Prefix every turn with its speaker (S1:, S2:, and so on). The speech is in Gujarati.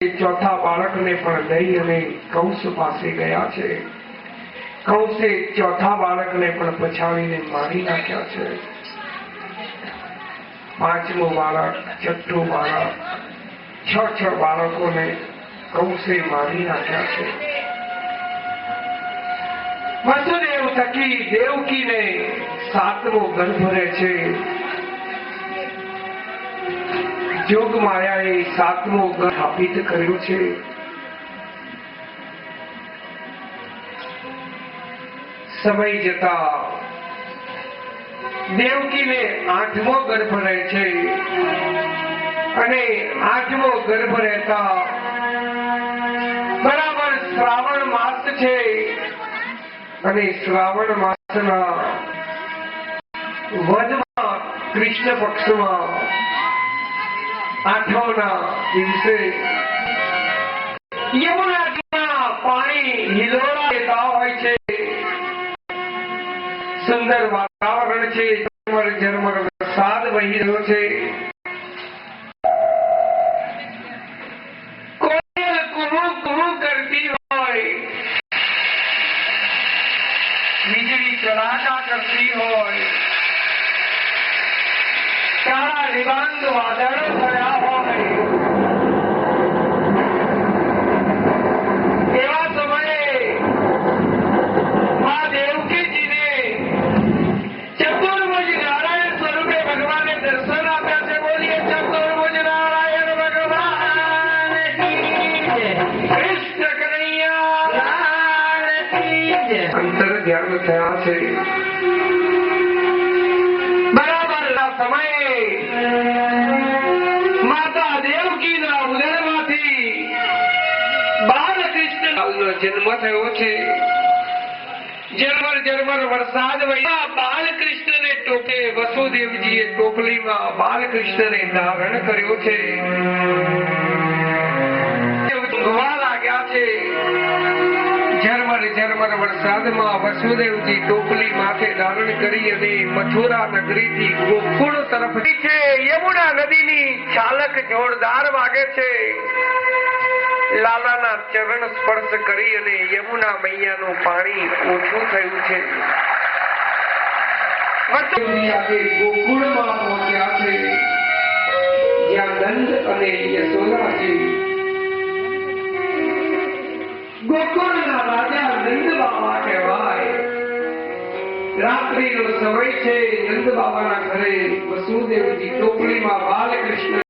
S1: ચોથા બાળકને પણ લઈ અને કંસ પાસે ગયા છે. કંસે ચોથા બાળકને પણ પછાડીને મારી નાખ્યા છે. પાંચમું બાળક, છઠ્ઠું બાળક, છ બાળકોને કંસે મારી નાખ્યા છે. વસુદેવ થકી દેવકીને સાતમો ગર્ભ રહે છે. જોગ માયાએ સાતમો ગર્ભ સ્થાપિત કર્યો છે. સમય જતા દેવકીને આઠમો ગર્ભ રહે છે અને આઠમો ગર્ભ રહેતા બરાબર શ્રાવણ માસ છે અને શ્રાવણ માસના વદમાં કૃષ્ણ પક્ષમાં આઠમના દિવસે યમુના પાણી હિલોળા દેતા હોય છે. સુંદર વાતાવરણ છે. ઝરમર ઝરમર વરસાદ વહી રહ્યો છે. કોયલ કુહુ કુહુ કરતી હોય, વીજળી ચડાકા કરતી હોય, કાળા રિવાંગ વાદળો થયા હોય, એવા સમયે મા દેવકીજીને ચતુર્ભુજ નારાયણ સ્વરૂપે ભગવાને દર્શન આપ્યા છે. બોલીએ ચતુર્ભુજ નારાયણ ભગવાન કૃષ્ણ કનૈયા અંતર ધ્યાન થયા છે. સમયે માતા દેવકીના ઉદરમાંથી બાલકૃષ્ણનો જન્મ થયો છે. ઝરમર ઝરમર વરસાદ વહ્યા. બાલકૃષ્ણને ટોપે વસુદેવજીએ ટોપલીમાં બાલકૃષ્ણને ધારણ કર્યો છે. ઊંઘવા લાગ્યા છે. ઝરમર ઝરમર વરસાદમાં વસુદેવજી ટોપલી માથે ધારણ કરી અને મથુરા નગરીથી ગોકુળ તરફ છે. યમુના નદીની ચાલક જોરદાર વાગે છે. લાલાના ચરણ સ્પર્શ કરી અને યમુના મૈયાનું પાણી ઓછું થયું છે. ગોકુળમાં પહોંચ્યા છે, જ્યાં નંદ અને યશોદાજી ગોકુળના રાજા નંદ બાબા કહેવાય. રાત્રિનો સમય છે. નંદ બાબાના ઘરે વસુદેવજી ટોપલીમાં બાલકૃષ્ણ